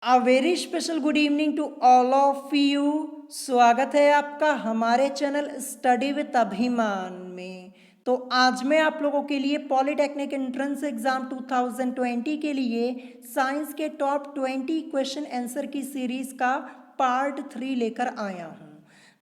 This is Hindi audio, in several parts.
A very special good evening to all of you. स्वागत है आपका हमारे चैनल स्टडी विद अभिमान में। तो आज मैं आप लोगों के लिए पॉलिटेक्निक एंट्रेंस एग्जाम 2020 के लिए साइंस के टॉप 20 क्वेश्चन आंसर की सीरीज का पार्ट 3 लेकर आया हूँ।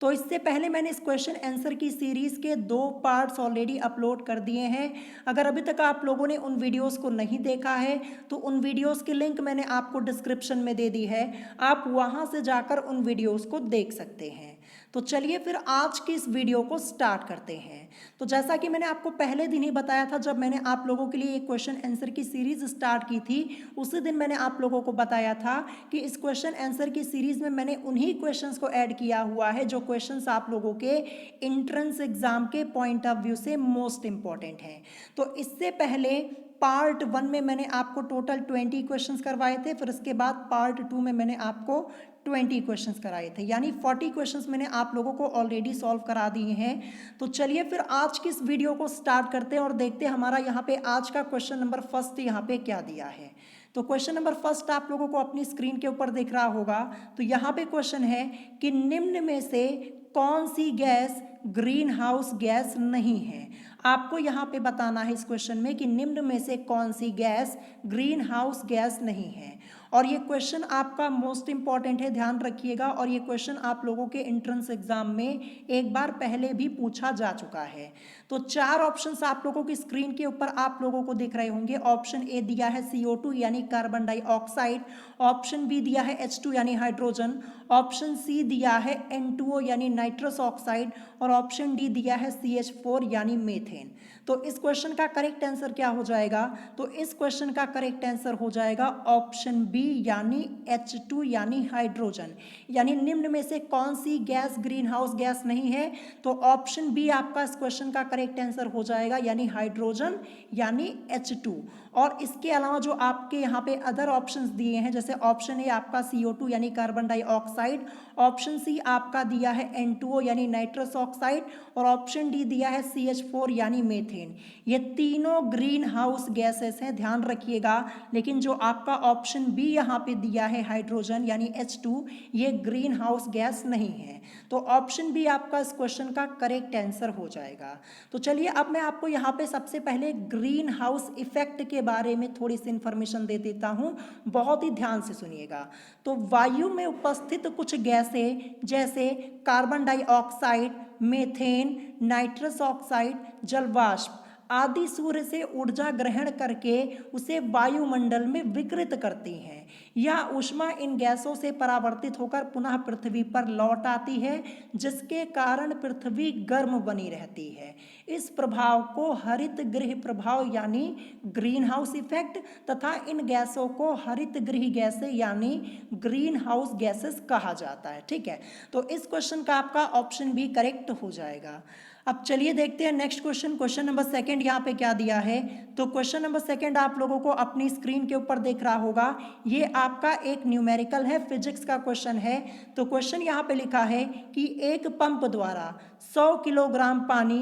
तो इससे पहले मैंने इस क्वेश्चन आंसर की सीरीज के 2 पार्ट्स ऑलरेडी अपलोड कर दिए हैं। अगर अभी तक आप लोगों ने उन वीडियोस को नहीं देखा है तो उन वीडियोस की लिंक मैंने आपको डिस्क्रिप्शन में दे दी है, आप वहां से जाकर उन वीडियोस को देख सकते हैं। तो चलिए फिर आज की इस वीडियो को स्टार्ट करते हैं। तो जैसा कि मैंने आपको पहले दिन ही बताया था, जब मैंने आप लोगों के लिए एक क्वेश्चन आंसर की सीरीज स्टार्ट की थी, उसी दिन मैंने आप लोगों को बताया था कि इस क्वेश्चन आंसर की सीरीज में मैंने उन्हीं क्वेश्चंस को ऐड किया हुआ है जो क्वेश्चंस आप लोगों के एंट्रेंस एग्जाम के पॉइंट ऑफ व्यू से मोस्ट इंपॉर्टेंट हैं। तो इससे पहले पार्ट 1 में मैंने आपको टोटल 20 क्वेश्चंस करवाए थे, फिर इसके बाद पार्ट 2 में मैंने आपको 20 क्वेश्चंस कराए थे, यानी 40 क्वेश्चंस मैंने आप लोगों को ऑलरेडी सॉल्व करा दिए हैं। तो चलिए फिर आज की इस वीडियो को स्टार्ट करते हैं और देखते हैं हमारा यहाँ पे आज का क्वेश्चन नंबर फर्स्ट यहाँ पे क्या दिया है। तो क्वेश्चन नंबर फर्स्ट आप लोगों को अपनी स्क्रीन के ऊपर दिख रहा होगा। तो यहाँ पे क्वेश्चन है कि निम्न में से कौन सी गैस ग्रीन हाउस गैस नहीं है। आपको यहाँ पे बताना है इस क्वेश्चन में कि निम्न में से कौन सी गैस ग्रीन हाउस गैस नहीं है। और ये क्वेश्चन आपका मोस्ट इंपॉर्टेंट है, ध्यान रखिएगा। और ये क्वेश्चन आप लोगों के एंट्रेंस एग्जाम में एक बार पहले भी पूछा जा चुका है। तो 4 ऑप्शंस आप लोगों की स्क्रीन के ऊपर आप लोगों को दिख रहे होंगे। ऑप्शन ए दिया है CO2 यानी कार्बन डाइऑक्साइड, ऑप्शन बी दिया है H2 यानी हाइड्रोजन, ऑप्शन सी दिया है N2O यानी नाइट्रस ऑक्साइड, और ऑप्शन डी दिया है CH4 यानी मीथेन। तो इस क्वेश्चन का करेक्ट आंसर क्या हो जाएगा? तो इस क्वेश्चन का करेक्ट आंसर हो जाएगा ऑप्शन बी यानी H2 यानी हाइड्रोजन। यानी निम्न में से कौन सी गैस ग्रीन हाउस गैस नहीं है? तो ऑप्शन बी आपका इस क्वेश्चन का करेक्ट आंसर हो जाएगा, यानी हाइड्रोजन यानी H2। और इसके अलावा जो आपके यहाँ पे अदर ऑप्शंस दिए हैं, जैसे ऑप्शन ए आपका CO2 यानी कार्बन डाइऑक्साइड, ऑप्शन सी आपका दिया है N2O यानी नाइट्रस ऑक्साइड, और ऑप्शन डी दिया है CH4 यानी मीथेन। ये तीनों ग्रीन हाउस गैसेस हैं, ध्यान रखिएगा। लेकिन जो आपका ऑप्शन बी यहाँ पे दिया है हाइड्रोजन यानी H2, ये ग्रीन हाउस गैस नहीं है। तो ऑप्शन बी आपका इस क्वेश्चन का करेक्ट आंसर हो जाएगा। तो चलिए अब मैं आपको यहाँ पे सबसे पहले ग्रीन हाउस इफेक्ट के बारे में थोड़ी सी इंफॉर्मेशन दे देता हूँ, बहुत ही ध्यान से सुनिएगा। तो वायु में उपस्थित कुछ गैसें जैसे carbon dioxide, methane, nitrous oxide, जलवाष्प आदि सूर्य से ऊर्जा ग्रहण करके उसे वायुमंडल में विकृत करती हैं। यह ऊष्मा इन गैसों से परावर्तित होकर पुनः पृथ्वी पर लौट आती है, जिसके कारण पृथ्वी गर्म बनी रहती है। इस प्रभाव को हरित गृह प्रभाव यानी ग्रीन हाउस इफेक्ट तथा इन गैसों को हरित गृह गैसें यानी ग्रीन हाउस गैसेस कहा जाता है। ठीक है, तो इस क्वेश्चन का आपका ऑप्शन बी करेक्ट हो जाएगा। अब चलिए देखते हैं next question. Question number second यहाँ पे क्या दिया है? तो क्वेश्चन नंबर सेकंड आप लोगों को अपनी स्क्रीन के ऊपर देख रहा होगा। ये आपका एक न्यूमेरिकल है, फिजिक्स का क्वेश्चन है। तो क्वेश्चन यहाँ पे लिखा है कि एक पंप द्वारा 100 किलोग्राम पानी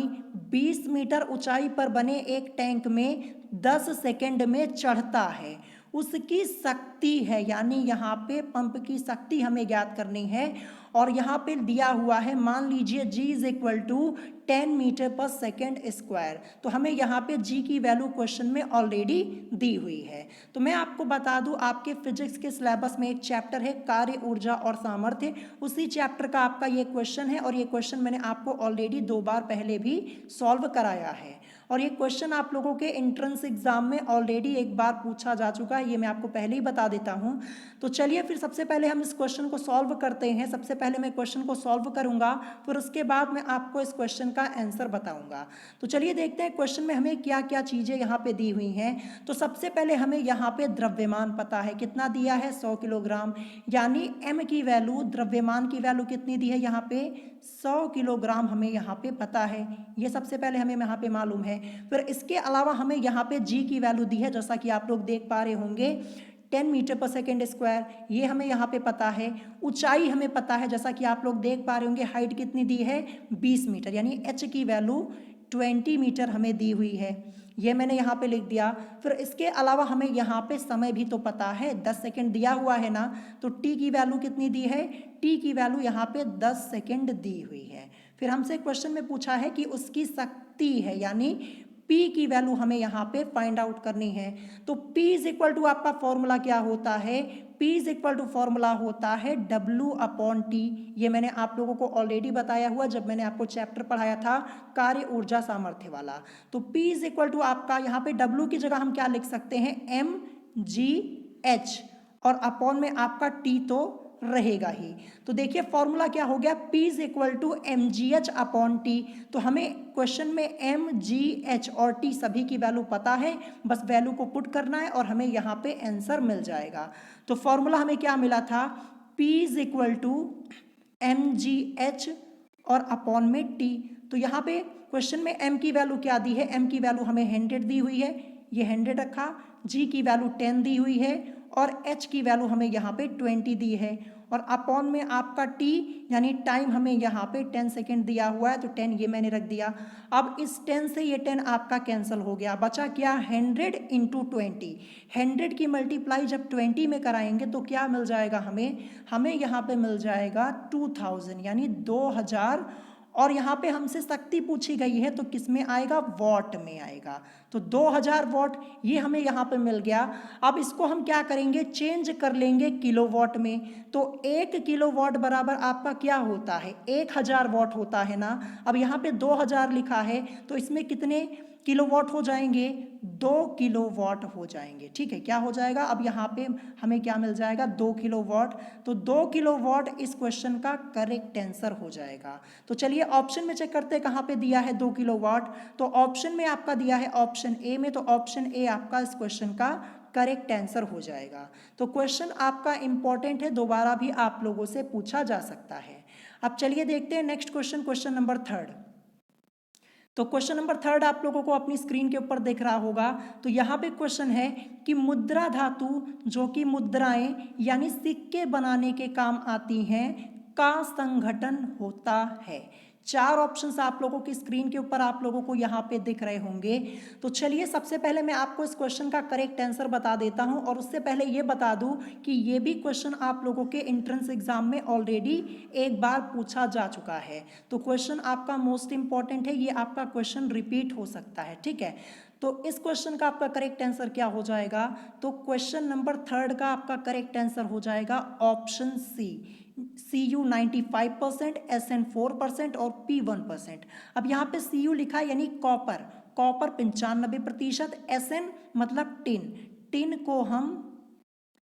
20 मीटर ऊंचाई पर बने एक टैंक में 10 सेकेंड में चढ़ता है। उसकी शक्ति है, यानी यहाँ पे पंप की शक्ति हमें ज्ञात करनी है। और यहाँ पे दिया हुआ है, मान लीजिए G is equal to 10 metre per second square. तो हमें यहाँ पे G की वैल्यू क्वेश्चन में ऑलरेडी दी हुई है। तो मैं आपको बता दूं, आपके फिजिक्स के सिलेबस में एक चैप्टर है कार्य ऊर्जा और सामर्थ्य, उसी चैप्टर का आपका ये क्वेश्चन है। और ये क्वेश्चन मैंने आपको ऑलरेडी 2 बार पहले भी सॉल्व कराया है। और ये क्वेश्चन आप लोगों के एंट्रेंस एग्जाम में ऑलरेडी एक बार पूछा जा चुका है, ये मैं आपको पहले ही बता देता हूँ। तो चलिए फिर सबसे पहले हम इस क्वेश्चन को सॉल्व करते हैं। सबसे पहले मैं क्वेश्चन को सॉल्व करूंगा, फिर उसके बाद मैं आपको इस क्वेश्चन का आंसर बताऊंगा। तो चलिए देखते हैं क्वेश्चन में हमें क्या क्या चीज़ें यहाँ पे दी हुई हैं। तो सबसे पहले हमें यहाँ पे द्रव्यमान पता है, कितना दिया है 100 किलोग्राम, यानी m की वैल्यू, द्रव्यमान की वैल्यू कितनी दी है यहाँ पे 100 किलोग्राम हमें यहाँ पे पता है। ये सबसे पहले हमें यहाँ पे मालूम है। फिर इसके अलावा हमें यहाँ पे G की वैल्यू दी है, जैसा कि आप लोग देख पा रहे होंगे 10 मीटर पर सेकेंड स्क्वायर, ये हमें यहाँ पे पता है। ऊंचाई हमें पता है, जैसा कि आप लोग देख पा रहे होंगे, हाइट कितनी दी है 20 मीटर, यानी H की वैल्यू 20 मीटर हमें दी हुई है। ये मैंने यहाँ पे लिख दिया। फिर इसके अलावा हमें यहाँ पे समय भी तो पता है, 10 सेकेंड दिया हुआ है ना, तो टी की वैल्यू कितनी दी है, टी की वैल्यू यहाँ पे 10 सेकेंड दी हुई है। फिर हमसे क्वेश्चन में पूछा है कि उसकी शक्ति है, यानी P की वैल्यू हमें यहाँ पे फाइंड आउट करनी है। तो P इज इक्वल टू आपका फॉर्मूला क्या होता है, P is equal to formula होता है W/T। ये मैंने आप लोगों को ऑलरेडी बताया हुआ जब मैंने आपको चैप्टर पढ़ाया था कार्य ऊर्जा सामर्थ्य वाला। तो P इज इक्वल टू आपका यहाँ पे W की जगह हम क्या लिख सकते हैं, mgh, और अपॉन में आपका T तो रहेगा ही। तो देखिए फॉर्मूला क्या हो गया, P is equal to mgh/T। तो हमें क्वेश्चन में mgh और T सभी की वैल्यू पता है, बस वैल्यू को पुट करना है और हमें यहाँ पे आंसर मिल जाएगा। तो फॉर्मूला हमें क्या मिला था, P is equal to mgh और अपॉन में T। तो यहाँ पे क्वेश्चन में m की वैल्यू क्या दी है, m की वैल्यू हमें 100 दी हुई है, ये 100 रखा, g की वैल्यू 10 दी हुई है और h की वैल्यू हमें यहाँ पे 20 दी है, और अपॉन में आपका t यानी टाइम हमें यहाँ पे 10 सेकेंड दिया हुआ है, तो 10 ये मैंने रख दिया। अब इस 10 से ये 10 आपका कैंसिल हो गया, बचा क्या, 100 इंटू 20। 100 की मल्टीप्लाई जब 20 में कराएंगे तो क्या मिल जाएगा हमें यहाँ पे मिल जाएगा 2000 यानी 2000। और यहाँ पे हमसे शक्ति पूछी गई है तो किस में आएगा, वॉट में आएगा। तो 2000 वॉट ये हमें यहाँ पे मिल गया। अब इसको हम क्या करेंगे, चेंज कर लेंगे किलोवाट में। तो 1 किलोवाट बराबर आपका क्या होता है, 1000 वॉट होता है ना। अब यहाँ पे 2000 लिखा है तो इसमें कितने किलोवाट हो जाएंगे, 2 किलोवाट हो जाएंगे। ठीक है, क्या हो जाएगा, अब यहाँ पे हमें क्या मिल जाएगा, 2 किलोवाट। तो 2 किलोवाट इस क्वेश्चन का करेक्ट आंसर हो जाएगा। तो चलिए ऑप्शन में चेक करते हैं कहाँ पे दिया है 2 किलोवाट। तो ऑप्शन में आपका दिया है ऑप्शन ए में, तो ऑप्शन ए आपका इस क्वेश्चन का करेक्ट आंसर हो जाएगा। तो क्वेश्चन आपका इंपॉर्टेंट है, दोबारा भी आप लोगों से पूछा जा सकता है। अब चलिए देखते हैं नेक्स्ट क्वेश्चन, क्वेश्चन नंबर 3। तो क्वेश्चन नंबर 3 आप लोगों को अपनी स्क्रीन के ऊपर दिख रहा होगा। तो यहाँ पे क्वेश्चन है कि मुद्रा धातु जो कि मुद्राएं यानी सिक्के बनाने के काम आती हैं का संगठन होता है। 4 ऑप्शंस आप लोगों की स्क्रीन के ऊपर आप लोगों को यहाँ पे दिख रहे होंगे। तो चलिए सबसे पहले मैं आपको इस क्वेश्चन का करेक्ट आंसर बता देता हूँ, और उससे पहले ये बता दूँ कि ये भी क्वेश्चन आप लोगों के एंट्रेंस एग्जाम में ऑलरेडी एक बार पूछा जा चुका है। तो क्वेश्चन आपका मोस्ट इंपॉर्टेंट है, ये आपका क्वेश्चन रिपीट हो सकता है। ठीक है, तो इस क्वेश्चन का आपका करेक्ट आंसर क्या हो जाएगा, तो क्वेश्चन नंबर 3 का आपका करेक्ट आंसर हो जाएगा ऑप्शन सी, CU 95%, SN 4% और P 1%। अब यहाँ पे CU लिखा है यानी कॉपर, कॉपर 95%, SN मतलब टिन, टिन को हम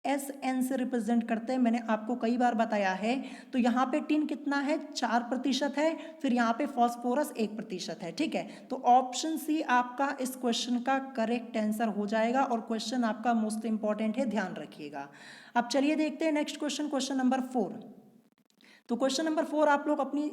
SN से रिप्रेजेंट करते हैं, मैंने आपको कई बार बताया है। तो यहाँ पे टिन कितना है, 4% है, फिर यहाँ पे फॉस्फोरस 1% है। ठीक है, तो ऑप्शन सी आपका इस क्वेश्चन का करेक्ट आंसर हो जाएगा, और क्वेश्चन आपका मोस्ट इंपॉर्टेंट है, ध्यान रखिएगा। अब चलिए देखते हैं नेक्स्ट क्वेश्चन, क्वेश्चन नंबर 4। तो क्वेश्चन नंबर 4 आप लोग अपनी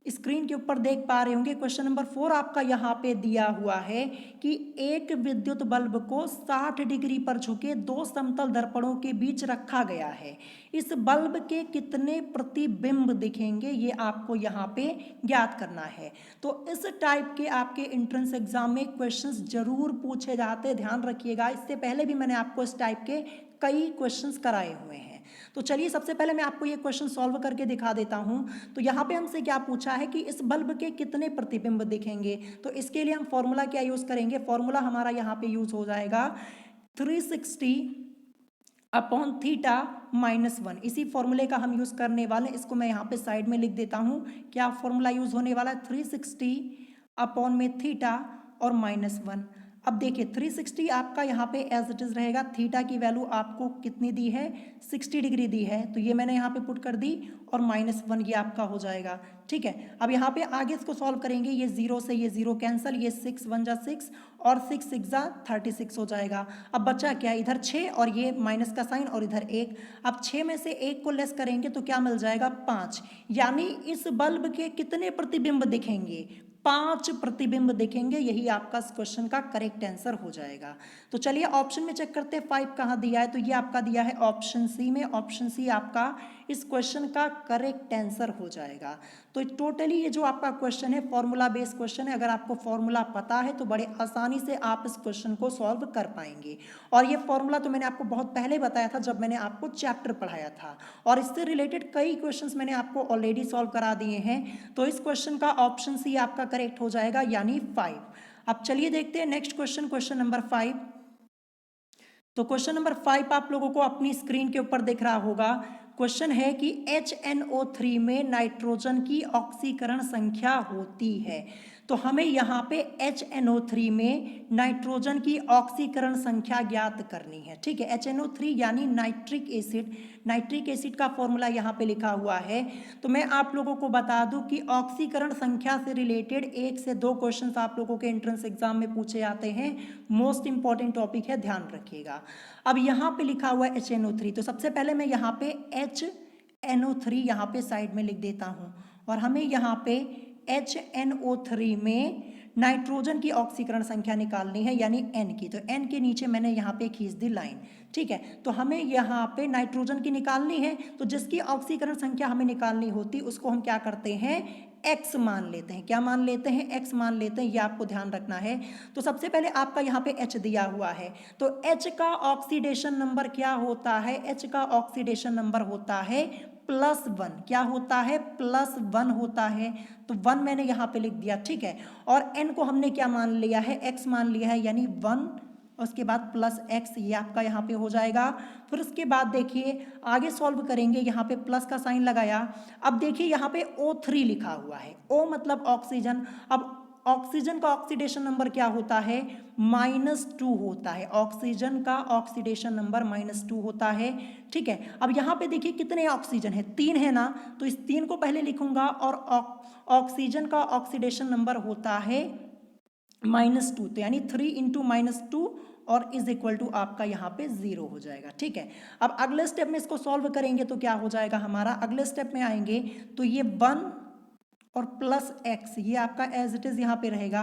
स्क्रीन के ऊपर देख पा रहे होंगे। क्वेश्चन नंबर 4 आपका यहाँ पे दिया हुआ है कि एक विद्युत बल्ब को 60 डिग्री पर झुके 2 समतल दर्पणों के बीच रखा गया है। इस बल्ब के कितने प्रतिबिंब दिखेंगे, ये आपको यहाँ पे ज्ञात करना है। तो इस टाइप के आपके एंट्रेंस एग्जाम में क्वेश्चंस जरूर पूछे जाते हैं, ध्यान रखिएगा। इससे पहले भी मैंने आपको इस टाइप के कई क्वेश्चंस कराए हुए हैं। तो चलिए सबसे पहले मैं आपको ये क्वेश्चन सॉल्व करके दिखा देता हूं। तो यहाँ पे हमसे क्या पूछा है कि इस बल्ब के कितने प्रतिबिंब दिखेंगे। तो इसके लिए हम फॉर्मूला क्या यूज करेंगे, फॉर्मूला हमारा यहाँ पे यूज हो जाएगा 360 अपॉन थीटा -1। इसी फॉर्मूले का हम यूज करने वाले हैं, इसको मैं यहाँ पे साइड में लिख देता हूँ। क्या फॉर्मूला यूज होने वाला है, 360 अपॉन में थीटा और -1। अब देखिए 360 आपका यहाँ पे एज इट इज रहेगा, थीटा की वैल्यू आपको कितनी दी है, 60 डिग्री दी है, तो ये मैंने यहाँ पे पुट कर दी, और -1 ये आपका हो जाएगा। ठीक है, अब यहाँ पे आगे इसको सॉल्व करेंगे, ये 0 से ये 0 कैंसिल, ये 6 1 जा 6 और 6 6 जा 36 हो जाएगा। अब बचा क्या, इधर 6 और ये माइनस का साइन और इधर 1। अब 6 में से 1 को लेस करेंगे तो क्या मिल जाएगा, 5। यानी इस बल्ब के कितने प्रतिबिंब दिखेंगे, 5 प्रतिबिंब दिखेंगे, यही आपका इस क्वेश्चन का करेक्ट आंसर हो जाएगा। तो चलिए ऑप्शन में चेक करते हैं 5 कहाँ दिया है, तो ये आपका दिया है ऑप्शन सी में। ऑप्शन सी आपका इस क्वेश्चन का करेक्ट आंसर हो जाएगा। तो टोटली ये जो आपका क्वेश्चन है फॉर्मूला बेस्ड क्वेश्चन है, अगर आपको फॉर्मूला पता है तो बड़े आसानी से आप इस क्वेश्चन को सॉल्व कर पाएंगे। और ये फॉर्मूला तो मैंने आपको बहुत पहले बताया था जब मैंने आपको चैप्टर पढ़ाया था, और इससे रिलेटेड कई क्वेश्चंस मैंने आपको ऑलरेडी सॉल्व करा दिए हैं। तो इस क्वेश्चन का ऑप्शन सी आपका करेक्ट हो जाएगा, यानी 5। अब चलिए देखते हैं नेक्स्ट क्वेश्चन, क्वेश्चन नंबर 5। तो क्वेश्चन नंबर 5 आप लोगों को अपनी स्क्रीन के ऊपर दिख रहा होगा। क्वेश्चन है कि HNO3 में नाइट्रोजन की ऑक्सीकरण संख्या होती है। तो हमें यहाँ पे HNO3 में नाइट्रोजन की ऑक्सीकरण संख्या ज्ञात करनी है। ठीक है, HNO3 यानी नाइट्रिक एसिड। नाइट्रिक एसिड का फॉर्मूला यहाँ पे लिखा हुआ है। तो मैं आप लोगों को बता दूं कि ऑक्सीकरण संख्या से रिलेटेड 1 से 2 क्वेश्चन आप लोगों के एंट्रेंस एग्जाम में पूछे जाते हैं। मोस्ट इंपॉर्टेंट टॉपिक है, ध्यान रखिएगा। अब यहाँ पे लिखा हुआ है HNO3, तो सबसे पहले मैं यहाँ पे HNO3 यहाँ पे साइड में लिख देता हूँ, और हमें यहाँ पे HNO3 में नाइट्रोजन की ऑक्सीकरण संख्या निकालनी है, यानी N की। तो N के नीचे मैंने यहाँ पे खींच दी लाइन। ठीक है, तो हमें यहाँ पे नाइट्रोजन की निकालनी है, तो जिसकी ऑक्सीकरण संख्या हमें निकालनी होती उसको हम क्या करते हैं, X मान लेते हैं। क्या मान लेते हैं, X मान लेते हैं, ये आपको ध्यान रखना है। तो सबसे पहले आपका यहाँ पे H दिया हुआ है, तो H का ऑक्सीडेशन नंबर क्या होता है, H का ऑक्सीडेशन नंबर होता है +1। क्या होता है, +1 होता है। तो 1 मैंने यहाँ पे लिख दिया। ठीक है, और N को हमने क्या मान लिया है, X मान लिया है, यानी 1, उसके बाद +X, ये आपका यहाँ पे हो जाएगा। फिर उसके बाद देखिए आगे सॉल्व करेंगे, यहाँ पे प्लस का साइन लगाया। अब देखिए यहाँ पे O3 लिखा हुआ है, O मतलब ऑक्सीजन। अब ऑक्सीजन का ऑक्सीडेशन नंबर क्या होता है, -2 होता है। ऑक्सीजन का ऑक्सीडेशन नंबर -2 होता है। ठीक है, अब यहाँ पे देखिए कितने ऑक्सीजन है, 3 है ना, तो इस 3 को पहले लिखूंगा, और ऑक्सीजन का ऑक्सीडेशन नंबर होता है -2, तो यानी 3 × -2 और इज इक्वल टू आपका यहाँ पे 0 हो जाएगा। ठीक है, अब अगले स्टेप में इसको सॉल्व करेंगे तो क्या हो जाएगा हमारा, अगले स्टेप में आएंगे तो ये 1 और +X, ये आपका एज इट इज यहाँ पे रहेगा।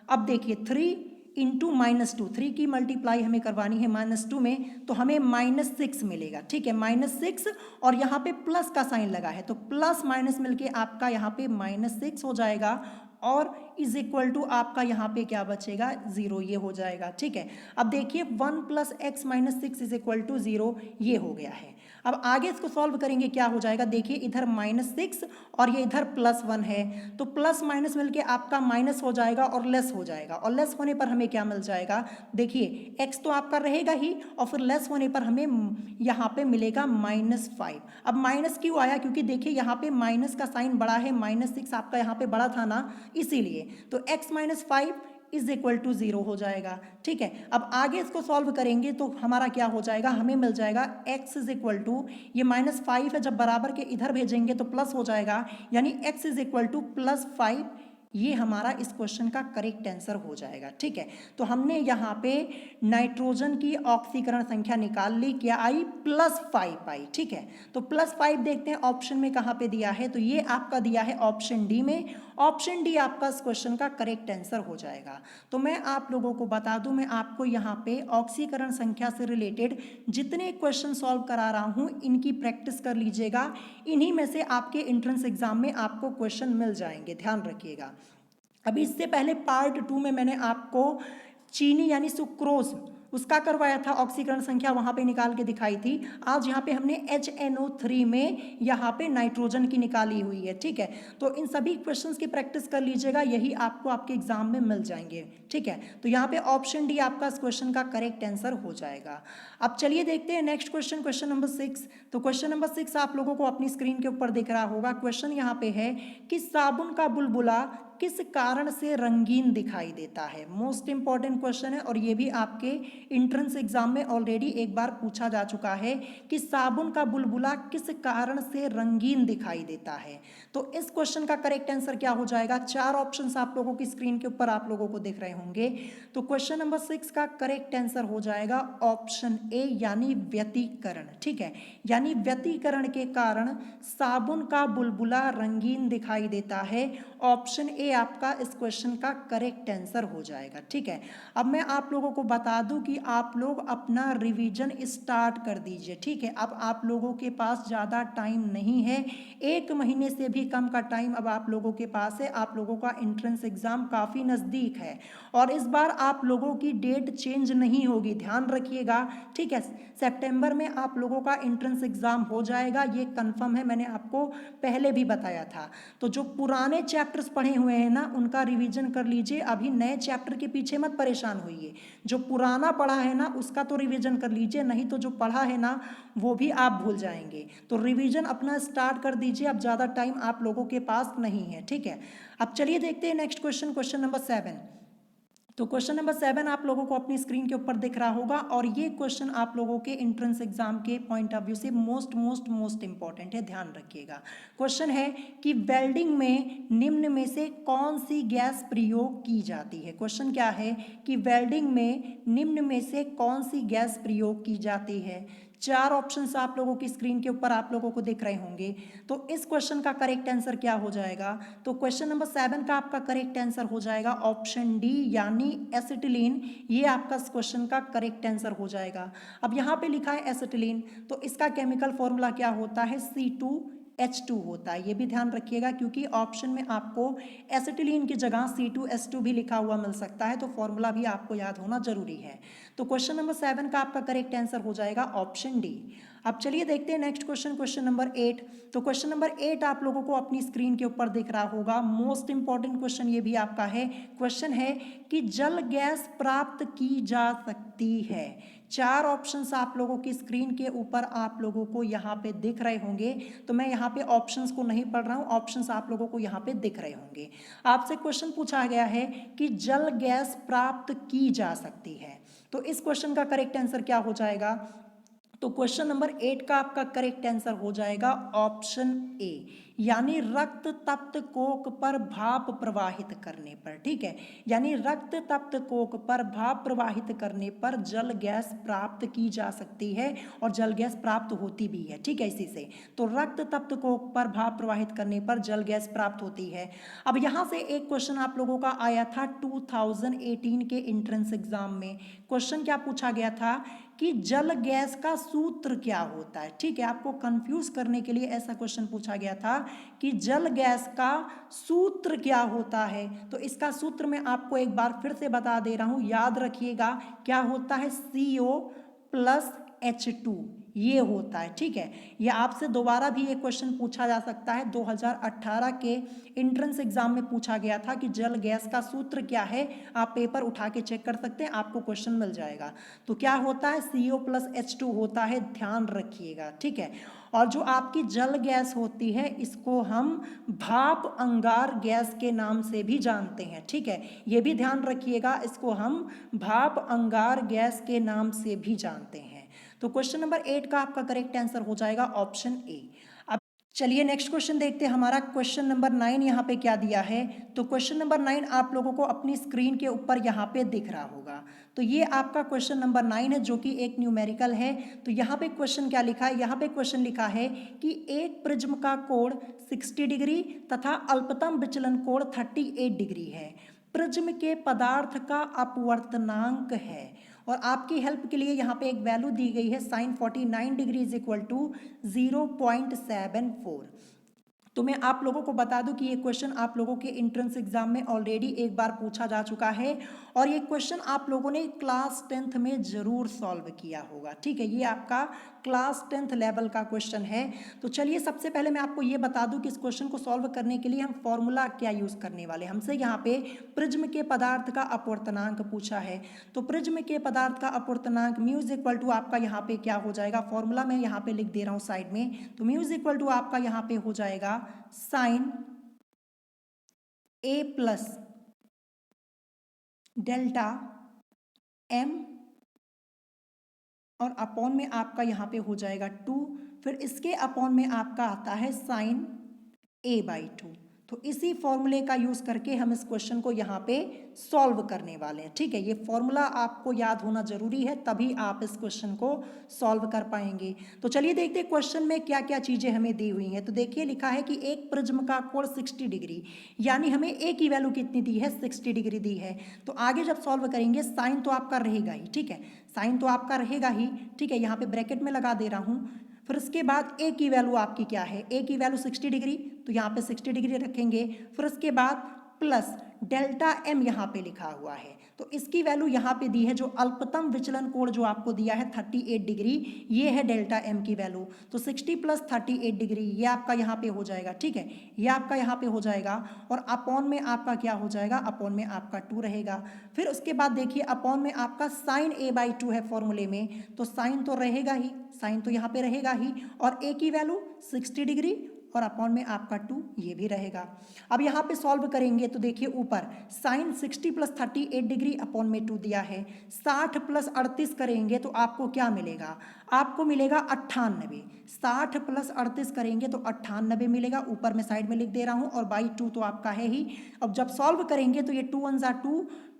अब देखिए 3 × -2, 3 की मल्टीप्लाई हमें करवानी है -2 में, तो हमें -6 मिलेगा। ठीक है, -6, और यहाँ पे प्लस का साइन लगा है, तो प्लस माइनस मिलके आपका यहाँ पे -6 हो जाएगा, और इज इक्वल टू आपका यहाँ पे क्या बचेगा, 0, ये हो जाएगा। ठीक है, अब देखिए 1 + x - 6 इज इक्वल टू 0, ये हो गया है। अब आगे इसको सॉल्व करेंगे, क्या हो जाएगा, देखिए इधर -6 और ये इधर +1 है, तो प्लस माइनस मिलके आपका माइनस हो जाएगा और लेस हो जाएगा, और लेस होने पर हमें क्या मिल जाएगा, देखिए x तो आपका रहेगा ही, और फिर लेस होने पर हमें यहाँ पे मिलेगा -5। अब माइनस क्यों आया, क्योंकि देखिए यहाँ पे माइनस का साइन बड़ा है, -6 आपका यहाँ पे बड़ा था ना, इसीलिए। तो x - 5 इज इक्वल टू 0 हो जाएगा। ठीक है, अब आगे इसको सॉल्व करेंगे तो हमारा क्या हो जाएगा, हमें मिल जाएगा x इज इक्वल टू, ये -5 है, जब बराबर के इधर भेजेंगे तो प्लस हो जाएगा, यानी x इज इक्वल टू +5, ये हमारा इस क्वेश्चन का करेक्ट आंसर हो जाएगा। ठीक है, तो हमने यहाँ पे नाइट्रोजन की ऑक्सीकरण संख्या निकाल ली, क्या आई, +5 आई। ठीक है, तो +5 देखते हैं ऑप्शन में कहाँ पे दिया है, तो ये आपका दिया है ऑप्शन डी में। ऑप्शन डी आपका इस क्वेश्चन का करेक्ट आंसर हो जाएगा। तो मैं आप लोगों को बता दूं, मैं आपको यहाँ पे ऑक्सीकरण संख्या से रिलेटेड जितने क्वेश्चन सॉल्व करा रहा हूँ इनकी प्रैक्टिस कर लीजिएगा, इन्हीं में से आपके एंट्रेंस एग्जाम में आपको क्वेश्चन मिल जाएंगे, ध्यान रखिएगा। अभी इससे पहले पार्ट 2 में मैंने आपको चीनी यानी सुक्रोज उसका करवाया था, ऑक्सीकरण संख्या वहाँ पे निकाल के दिखाई थी। आज यहाँ पे हमने HNO3 में यहाँ पे नाइट्रोजन की निकाली हुई है। ठीक है, तो इन सभी क्वेश्चंस की प्रैक्टिस कर लीजिएगा, यही आपको आपके एग्जाम में मिल जाएंगे। ठीक है, तो यहाँ पे ऑप्शन डी आपका इस क्वेश्चन का करेक्ट आंसर हो जाएगा। अब चलिए देखते हैं नेक्स्ट क्वेश्चन, क्वेश्चन नंबर 6। तो क्वेश्चन नंबर 6 आप लोगों को अपनी स्क्रीन के ऊपर दिख रहा होगा। क्वेश्चन यहाँ पे है कि साबुन का बुलबुला किस कारण से रंगीन दिखाई देता है। मोस्ट इंपॉर्टेंट क्वेश्चन है, और ये भी आपके एंट्रेंस एग्जाम में ऑलरेडी एक बार पूछा जा चुका है कि साबुन का बुलबुला किस कारण से रंगीन दिखाई देता है। तो इस क्वेश्चन का करेक्ट आंसर क्या हो जाएगा, 4 ऑप्शंस आप लोगों की स्क्रीन के ऊपर आप लोगों को दिख रहे होंगे। तो क्वेश्चन नंबर 6 का करेक्ट आंसर हो जाएगा ऑप्शन ए, यानी व्यतिकरण। ठीक है, यानी व्यतिकरण के कारण साबुन का बुलबुला रंगीन दिखाई देता है। ऑप्शन ए आपका इस क्वेश्चन का करेक्ट आंसर हो जाएगा। ठीक है, अब मैं आप लोगों को बता दूं कि आप लोग अपना रिवीजन स्टार्ट कर दीजिए। ठीक है, अब आप लोगों के पास ज़्यादा टाइम नहीं है, 1 महीने से भी कम का टाइम अब आप लोगों के पास है। आप लोगों का एंट्रेंस एग्ज़ाम काफ़ी नज़दीक है और इस बार आप लोगों की डेट चेंज नहीं होगी, ध्यान रखिएगा। ठीक है, सितंबर में आप लोगों का एंट्रेंस एग्ज़ाम हो जाएगा, ये कंफर्म है, मैंने आपको पहले भी बताया था। तो जो पुराने चैप्टर्स पढ़े हुए हैं ना उनका रिवीजन कर लीजिए, अभी नए चैप्टर के पीछे मत परेशान होइए। जो पुराना पढ़ा है ना उसका तो रिवीजन कर लीजिए, नहीं तो जो पढ़ा है ना वो भी आप भूल जाएंगे। तो रिवीजन अपना स्टार्ट कर दीजिए, अब ज़्यादा टाइम आप लोगों के पास नहीं है। ठीक है, अब चलिए देखते हैं नेक्स्ट क्वेश्चन, क्वेश्चन नंबर 7। तो क्वेश्चन नंबर 7 आप लोगों को अपनी स्क्रीन के ऊपर दिख रहा होगा और ये क्वेश्चन आप लोगों के एंट्रेंस एग्जाम के पॉइंट ऑफ व्यू से मोस्ट इंपॉर्टेंट है, ध्यान रखिएगा। क्वेश्चन है कि वेल्डिंग में निम्न में से कौन सी गैस प्रयोग की जाती है। क्वेश्चन क्या है कि वेल्डिंग में निम्न में से कौन सी गैस प्रयोग की जाती है। 4 ऑप्शंस आप लोगों की स्क्रीन के ऊपर आप लोगों को दिख रहे होंगे। तो इस क्वेश्चन का करेक्ट आंसर क्या हो जाएगा। तो क्वेश्चन नंबर 7 का आपका करेक्ट आंसर हो जाएगा ऑप्शन डी यानी एसिटिलीन। ये आपका इस क्वेश्चन का करेक्ट आंसर हो जाएगा। अब यहाँ पे लिखा है एसिटिलीन, तो इसका केमिकल फॉर्मूला क्या होता है, C2H2 होता है। ये भी ध्यान रखिएगा क्योंकि ऑप्शन में आपको एसिटिलीन की जगह C2H2 भी लिखा हुआ मिल सकता है, तो फॉर्मूला भी आपको याद होना जरूरी है। तो क्वेश्चन नंबर 7 का आपका करेक्ट आंसर हो जाएगा ऑप्शन डी। अब चलिए देखते हैं नेक्स्ट क्वेश्चन, क्वेश्चन नंबर 8। तो क्वेश्चन नंबर 8 आप लोगों को अपनी स्क्रीन के ऊपर दिख रहा होगा, मोस्ट इंपॉर्टेंट क्वेश्चन ये भी आपका है। क्वेश्चन है कि जल गैस प्राप्त की जा सकती है। 4 ऑप्शंस आप लोगों की स्क्रीन के ऊपर आप लोगों को यहाँ पे दिख रहे होंगे, तो मैं यहाँ पे ऑप्शंस को नहीं पढ़ रहा हूँ, ऑप्शंस आप लोगों को यहाँ पे दिख रहे होंगे। आपसे क्वेश्चन पूछा गया है कि जल गैस प्राप्त की जा सकती है, तो इस क्वेश्चन का करेक्ट आंसर क्या हो जाएगा। तो क्वेश्चन नंबर 8 का आपका करेक्ट आंसर हो जाएगा ऑप्शन ए यानी रक्त तप्त कोक पर भाप प्रवाहित करने पर। ठीक है, यानी रक्त तप्त कोक पर भाप प्रवाहित करने पर जल गैस प्राप्त की जा सकती है और जल गैस प्राप्त होती भी है। ठीक है, इसी से तो रक्त तप्त कोक पर भाप प्रवाहित करने पर जल गैस प्राप्त होती है। अब यहाँ से एक क्वेश्चन आप लोगों का आया था 2018 के एंट्रेंस एग्जाम में। क्वेश्चन क्या पूछा गया था कि जल गैस का सूत्र क्या होता है। ठीक है, आपको कंफ्यूज करने के लिए ऐसा क्वेश्चन पूछा गया था कि जल गैस का सूत्र क्या होता है। तो इसका सूत्र मैं आपको एक बार फिर से बता दे रहा हूं, याद रखिएगा क्या होता है, CO+H2 ये होता है। ठीक है, ये आपसे दोबारा भी एक क्वेश्चन पूछा जा सकता है, 2018 के एंट्रेंस एग्जाम में पूछा गया था कि जल गैस का सूत्र क्या है। आप पेपर उठा के चेक कर सकते हैं, आपको क्वेश्चन मिल जाएगा। तो क्या होता है, CO+H2 होता है, ध्यान रखिएगा। ठीक है, और जो आपकी जल गैस होती है इसको हम भाप अंगार गैस के नाम से भी जानते हैं। ठीक है, ये भी ध्यान रखिएगा, इसको हम भाप अंगार गैस के नाम से भी जानते हैं। तो क्वेश्चन नंबर 8 का आपका करेक्ट आंसर हो जाएगा ऑप्शन ए। अब चलिए नेक्स्ट क्वेश्चन देखते हैं, हमारा क्वेश्चन नंबर 9 यहाँ पे क्या दिया है। तो क्वेश्चन नंबर 9 आप लोगों को अपनी स्क्रीन के ऊपर यहाँ पे दिख रहा होगा। तो ये आपका क्वेश्चन नंबर 9 है जो कि एक न्यूमेरिकल है। तो यहाँ पे क्वेश्चन क्या लिखा है, यहाँ पे क्वेश्चन लिखा है कि एक प्रिज्म का कोण 60 डिग्री तथा अल्पतम विचलन कोण 38 डिग्री है। प्रिज्म के पदार्थ का अपवर्तनांक है और आपकी हेल्प के लिए यहाँ पे एक वैल्यू दी गई है sin 49 degree is equal to 0.74। तो मैं आप लोगों को बता दूं कि ये क्वेश्चन आप लोगों के एंट्रेंस एग्जाम में ऑलरेडी एक बार पूछा जा चुका है और ये क्वेश्चन आप लोगों ने क्लास 10th में जरूर सॉल्व किया होगा। ठीक है, ये आपका क्लास 10th लेवल का क्वेश्चन है। तो चलिए सबसे पहले मैं आपको ये बता दूं कि इस क्वेश्चन को सॉल्व करने के लिए हम फॉर्मूला क्या यूज करने वाले। हमसे यहाँ पे प्रिज्म के पदार्थ का अपवर्तनांक पूछा है, तो प्रिज्म के पदार्थ का अपवर्तनांक म्यू इज इक्वल टू आपका यहाँ पे क्या हो जाएगा, फॉर्मूला मैं यहाँ पे लिख दे रहा हूँ साइड में। तो म्यू इज इक्वल टू आपका यहाँ पे हो जाएगा sine A plus delta M और अपॉन में आपका यहाँ पे हो जाएगा 2, फिर इसके अपॉन में आपका आता है साइन A/2। तो इसी फॉर्मूले का यूज़ करके हम इस क्वेश्चन को यहाँ पे सॉल्व करने वाले हैं। ठीक है, ये फॉर्मूला आपको याद होना जरूरी है, तभी आप इस क्वेश्चन को सॉल्व कर पाएंगे। तो चलिए देखते हैं क्वेश्चन में क्या क्या चीज़ें हमें दी हुई हैं। तो देखिए लिखा है कि एक प्रिज्म का कोण 60 डिग्री, यानी हमें ए की वैल्यू कितनी दी है, 60 डिग्री दी है। तो आगे जब सॉल्व करेंगे साइन तो आपका रहेगा ही, ठीक है, साइन तो आपका रहेगा ही, ठीक है, यहाँ पे ब्रैकेट में लगा दे रहा हूँ। फिर उसके बाद ए की वैल्यू आपकी क्या है, ए की वैल्यू 60 डिग्री, तो यहाँ पे 60 डिग्री रखेंगे। फिर उसके बाद प्लस डेल्टा एम यहाँ पे लिखा हुआ है, तो इसकी वैल्यू यहाँ पे दी है, जो अल्पतम विचलन कोण जो आपको दिया है 38 डिग्री, ये है डेल्टा एम की वैल्यू। तो 60 प्लस 38 डिग्री ये आपका यहाँ पे हो जाएगा, ठीक है, ये आपका यहाँ पे हो जाएगा। और अपॉन में आपका क्या हो जाएगा, अपॉन में आपका 2 रहेगा। फिर उसके बाद देखिए अपॉन में आपका साइन ए बाई 2 है फॉर्मूले में, तो साइन तो रहेगा ही, साइन तो यहाँ पे रहेगा ही, और ए की वैल्यू 60 डिग्री और अपॉन में आपका 2 ये भी रहेगा। अब यहाँ पे सॉल्व करेंगे तो देखिए ऊपर साइन 60 प्लस 38 डिग्री अपॉन में 2 दिया है, 60 प्लस 38 करेंगे तो आपको क्या मिलेगा, आपको मिलेगा 98। 60 प्लस 38 करेंगे तो 98 मिलेगा, ऊपर में साइड में लिख दे रहा हूँ, और बाई 2 तो आपका है ही। अब जब सॉल्व करेंगे तो ये 2 1 जा 2,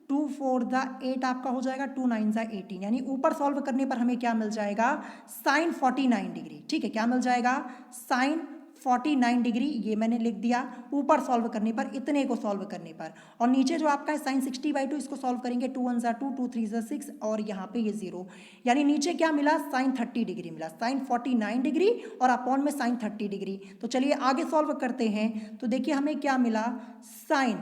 2 4 दा 8 आपका हो जाएगा, 2 9 जा 18, यानी ऊपर सॉल्व करने पर हमें क्या मिल जाएगा, साइन 49 डिग्री। ठीक है, क्या मिल जाएगा, साइन 49 डिग्री, ये मैंने लिख दिया ऊपर सॉल्व करने पर, इतने को सॉल्व करने पर। और नीचे जो आपका है साइन 60/2, इसको सॉल्व करेंगे, 2 1 जा 2, 2 3 जा 6, और यहाँ पे ये 0, यानी नीचे क्या मिला, साइन 30 डिग्री मिला, साइन 49 डिग्री और अपॉन में साइन 30 डिग्री। तो चलिए आगे सॉल्व करते हैं। तो देखिए हमें क्या मिला, साइन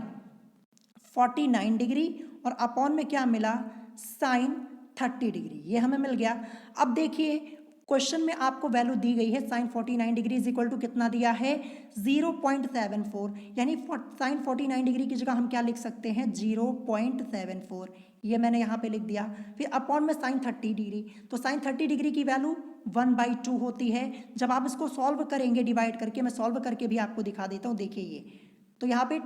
49 डिग्री और अपॉन में क्या मिला, साइन 30 डिग्री, ये हमें मिल गया। अब देखिए क्वेश्चन में आपको वैल्यू दी गई है, sine 49 degree is equal to कितना दिया है, 0.74, यानी साइन 49 डिग्री की जगह हम क्या लिख सकते हैं, 0.74, ये मैंने यहाँ पे लिख दिया। फिर अपॉन में साइन 30 डिग्री, तो साइन 30 डिग्री की वैल्यू 1/2 होती है। जब आप इसको सॉल्व करेंगे डिवाइड करके, मैं सॉल्व करके भी आपको दिखा देता हूँ, देखिए ये, तो यहाँ पे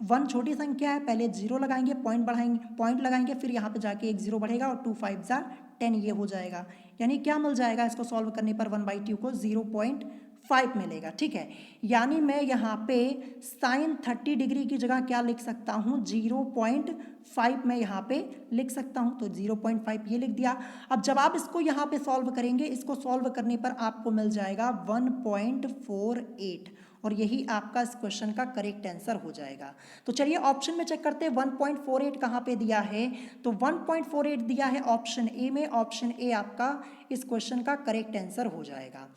1 छोटी संख्या है, पहले 0 लगाएंगे, पॉइंट बढ़ाएंगे, पॉइंट लगाएंगे, फिर यहाँ पे जाके एक 0 बढ़ेगा, और 2 5 जा 10 ये हो जाएगा। यानी क्या मिल जाएगा इसको सॉल्व करने पर, 1/2 को 0.5 मिलेगा। ठीक है, यानी मैं यहाँ पे साइन 30 डिग्री की जगह क्या लिख सकता हूँ, 0.5 मैं यहाँ पे लिख सकता हूँ, तो 0.5 ये लिख दिया। अब जब आप इसको यहाँ पे सॉल्व करेंगे, इसको सॉल्व करने पर आपको मिल जाएगा 1.48, और यही आपका इस क्वेश्चन का करेक्ट आंसर हो जाएगा। तो चलिए ऑप्शन में चेक करते हैं 1.48 कहाँ पे दिया है, तो 1.48 दिया है ऑप्शन ए में, ऑप्शन ए आपका इस क्वेश्चन का करेक्ट आंसर हो जाएगा।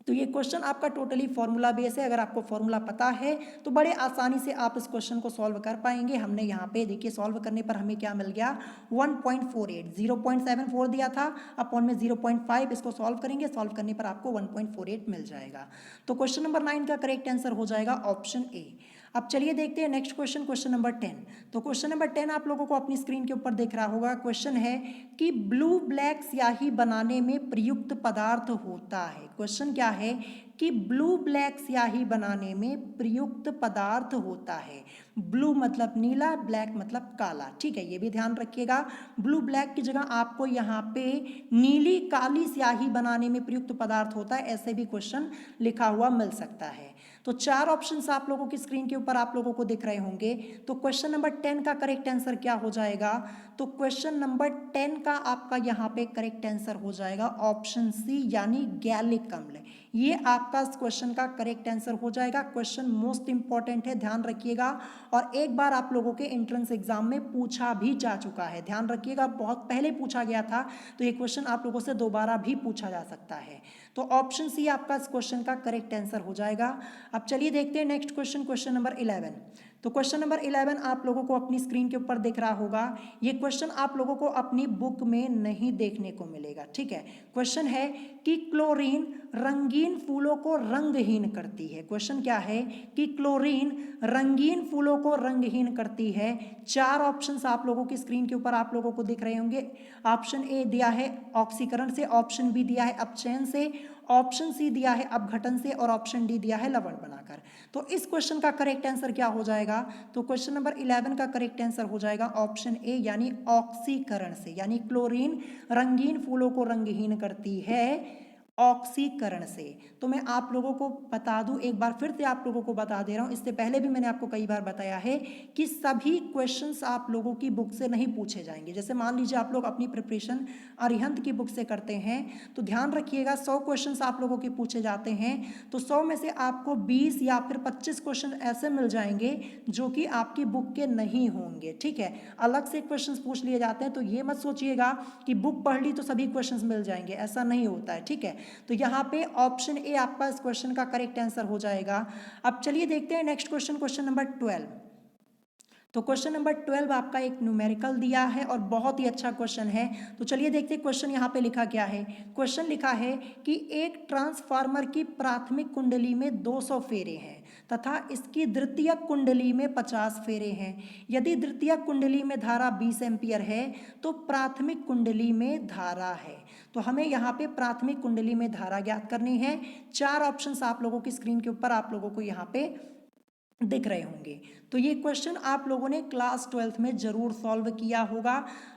तो ये क्वेश्चन आपका टोटली फॉर्मूला बेस है, अगर आपको फॉर्मूला पता है तो बड़े आसानी से आप इस क्वेश्चन को सॉल्व कर पाएंगे। हमने यहाँ पे देखिए सॉल्व करने पर हमें क्या मिल गया, 1.48, 0.74 दिया था, अपॉन में 0.5, इसको सॉल्व करेंगे, सॉल्व करने पर आपको 1.48 मिल जाएगा। तो क्वेश्चन नंबर 9 का करेक्ट आंसर हो जाएगा ऑप्शन ए। अब चलिए देखते हैं नेक्स्ट क्वेश्चन, क्वेश्चन नंबर 10। तो क्वेश्चन नंबर 10 आप लोगों को अपनी स्क्रीन के ऊपर दिख रहा होगा। क्वेश्चन है कि ब्लू ब्लैक स्याही बनाने में प्रयुक्त पदार्थ होता है। क्वेश्चन क्या है कि ब्लू ब्लैक स्याही बनाने में प्रयुक्त पदार्थ होता है। ब्लू मतलब नीला, ब्लैक मतलब काला। ठीक है, ये भी ध्यान रखिएगा, ब्लू ब्लैक की जगह आपको यहाँ पे नीली काली स्याही बनाने में प्रयुक्त पदार्थ होता है, ऐसे भी क्वेश्चन लिखा हुआ मिल सकता है। तो 4 ऑप्शंस आप लोगों की स्क्रीन के ऊपर आप लोगों को दिख रहे होंगे। तो क्वेश्चन नंबर 10 का करेक्ट आंसर क्या हो जाएगा, तो क्वेश्चन नंबर 10 का आपका यहाँ पे करेक्ट आंसर हो जाएगा ऑप्शन सी, यानी गैलिक अम्ल। ये आपका इस क्वेश्चन का करेक्ट आंसर हो जाएगा। क्वेश्चन मोस्ट इंपॉर्टेंट है, ध्यान रखिएगा, और एक बार आप लोगों के एंट्रेंस एग्जाम में पूछा भी जा चुका है, ध्यान रखिएगा, बहुत पहले पूछा गया था, तो ये क्वेश्चन आप लोगों से दोबारा भी पूछा जा सकता है। तो ऑप्शन सी आपका इस क्वेश्चन का करेक्ट आंसर हो जाएगा। अब चलिए देखते हैं नेक्स्ट क्वेश्चन, क्वेश्चन नंबर 11। तो क्वेश्चन नंबर 11 आप लोगों को अपनी स्क्रीन के ऊपर दिख रहा होगा। ये क्वेश्चन आप लोगों को अपनी बुक में नहीं देखने को मिलेगा। ठीक है, क्वेश्चन है कि क्लोरीन रंगीन फूलों को रंगहीन करती है। क्वेश्चन क्या है कि क्लोरीन रंगीन फूलों को रंगहीन करती है। 4 ऑप्शंस आप लोगों की स्क्रीन के ऊपर आप लोगों को दिख रहे होंगे। ऑप्शन ए दिया है ऑक्सीकरण से, ऑप्शन बी दिया है अपचयन से, ऑप्शन सी दिया है अपघटन से, और ऑप्शन डी दिया है लवण बनाकर। तो इस क्वेश्चन का करेक्ट आंसर क्या हो जाएगा, तो क्वेश्चन नंबर 11 का करेक्ट आंसर हो जाएगा ऑप्शन ए, यानी ऑक्सीकरण से, यानी क्लोरीन रंगीन फूलों को रंगहीन करती है ऑक्सीकरण से। तो मैं आप लोगों को बता दूं, एक बार फिर से आप लोगों को बता दे रहा हूं, इससे पहले भी मैंने आपको कई बार बताया है कि सभी क्वेश्चंस आप लोगों की बुक से नहीं पूछे जाएंगे। जैसे मान लीजिए आप लोग अपनी प्रिपरेशन अरिहंत की बुक से करते हैं तो ध्यान रखिएगा 100 क्वेश्चंस आप लोगों के पूछे जाते हैं तो 100 में से आपको 20 या फिर 25 क्वेश्चन ऐसे मिल जाएंगे जो कि आपकी बुक के नहीं होंगे। ठीक है, अलग से क्वेश्चंस पूछ लिए जाते हैं, तो ये मत सोचिएगा कि बुक पढ़ ली तो सभी क्वेश्चंस मिल जाएंगे, ऐसा नहीं होता है। ठीक है, तो यहाँ पे ऑप्शन ए आपका इस क्वेश्चन का करेक्ट आंसर हो जाएगा। अब चलिए देखते हैं नेक्स्ट क्वेश्चन, क्वेश्चन नंबर 12। तो क्वेश्चन नंबर 12 आपका एक न्यूमेरिकल दिया है और बहुत ही अच्छा क्वेश्चन है। तो चलिए देखते हैं क्वेश्चन यहाँ पे लिखा क्या है। क्वेश्चन लिखा है कि एक ट्रांसफार्मर की प्राथमिक कुंडली में 200 फेरे हैं तथा इसकी द्वितीयक कुंडली में 50 फेरे हैं। यदि द्वितीयक कुंडली में धारा 20 एम्पियर है तो प्राथमिक कुंडली में धारा है। तो हमें यहाँ पे प्राथमिक कुंडली में धारा ज्ञात करनी है। 4 ऑप्शंस आप लोगों की स्क्रीन के ऊपर आप लोगों को यहाँ पे दिख रहे होंगे। तो ये क्वेश्चन आप लोगों ने क्लास 12th में जरूर सॉल्व किया होगा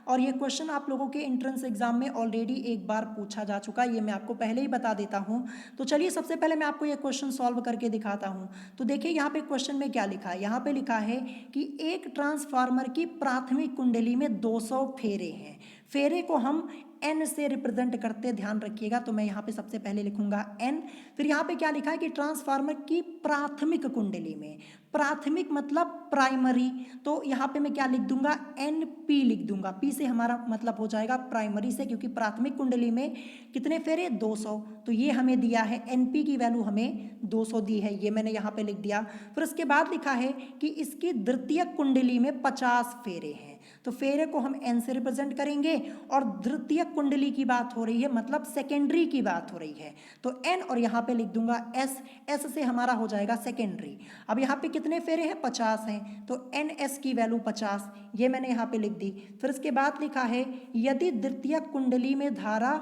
और ये क्वेश्चन आप लोगों के एंट्रेंस एग्जाम में ऑलरेडी एक बार पूछा जा चुका है, ये मैं आपको पहले ही बता देता हूँ। तो चलिए सबसे पहले मैं आपको ये क्वेश्चन सॉल्व करके दिखाता हूँ। तो देखिए यहाँ पे क्वेश्चन में क्या लिखा है। यहाँ पे लिखा है कि एक ट्रांसफार्मर की प्राथमिक कुंडली में 200 फेरे हैं। फेरे को हम एन से रिप्रेजेंट करते, ध्यान रखिएगा। तो मैं यहाँ पे सबसे पहले लिखूंगा एन। फिर यहाँ पे क्या लिखा है कि ट्रांसफार्मर की प्राथमिक कुंडली में, प्राथमिक मतलब प्राइमरी, तो यहाँ पे मैं क्या लिख दूंगा, एन पी लिख दूंगा। पी से हमारा मतलब हो जाएगा प्राइमरी से, क्योंकि प्राथमिक कुंडली में कितने फेरे, 200। तो ये हमें दिया है, एन पी की वैल्यू हमें 200 दी है, ये मैंने यहाँ पे लिख दिया। फिर उसके बाद लिखा है कि इसकी द्वितीयक कुंडली में 50 फेरे हैं। तो फेरे को हम एन से रिप्रेजेंट करेंगे और द्वितीयक कुंडली की बात हो रही है, मतलब सेकेंडरी की बात हो रही है, तो एन और यहाँ पे लिख दूंगा एस। एस से हमारा हो जाएगा सेकेंडरी। अब यहाँ पे कितने फेरे हैं, 50 हैं, तो एन एस की वैल्यू 50, ये मैंने यहाँ पे लिख दी। फिर इसके बाद लिखा है यदि द्वितीयक कुंडली में धारा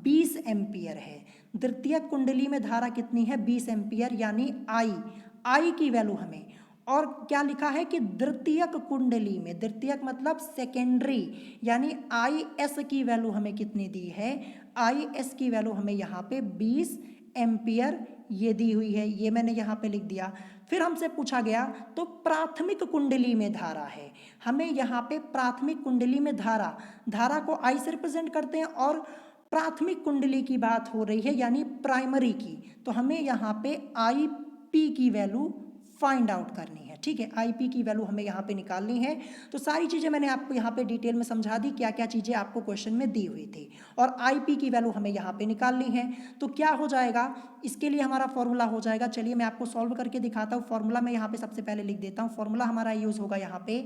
20 एम्पियर है। द्वितीयक कुंडली में धारा कितनी है, 20 एम्पियर, यानी आई की वैल्यू हमें, और क्या लिखा है कि द्वितीयक कुंडली में, द्वितीयक मतलब सेकेंडरी, यानी आई एस की वैल्यू हमें कितनी दी है, आई एस की वैल्यू हमें यहाँ पे 20 एम्पियर ये दी हुई है, ये मैंने यहाँ पे लिख दिया। फिर हमसे पूछा गया तो प्राथमिक कुंडली में धारा है, हमें यहाँ पे प्राथमिक कुंडली में धारा को आई से रिप्रेजेंट करते हैं और प्राथमिक कुंडली की बात हो रही है यानी प्राइमरी की, तो हमें यहाँ पे आई पी की वैल्यू फाइंड आउट करनी है। ठीक है, आईपी की वैल्यू हमें यहाँ पे निकालनी है। तो सारी चीज़ें मैंने आपको यहाँ पे डिटेल में समझा दी, क्या क्या चीज़ें आपको क्वेश्चन में दी हुई थी, और आईपी की वैल्यू हमें यहाँ पे निकालनी है। तो क्या हो जाएगा, इसके लिए हमारा फॉर्मूला हो जाएगा, चलिए मैं आपको सॉल्व करके दिखाता हूँ। फॉर्मूला मैं यहाँ पे सबसे पहले लिख देता हूँ। फॉर्मूला हमारा यूज होगा यहाँ पे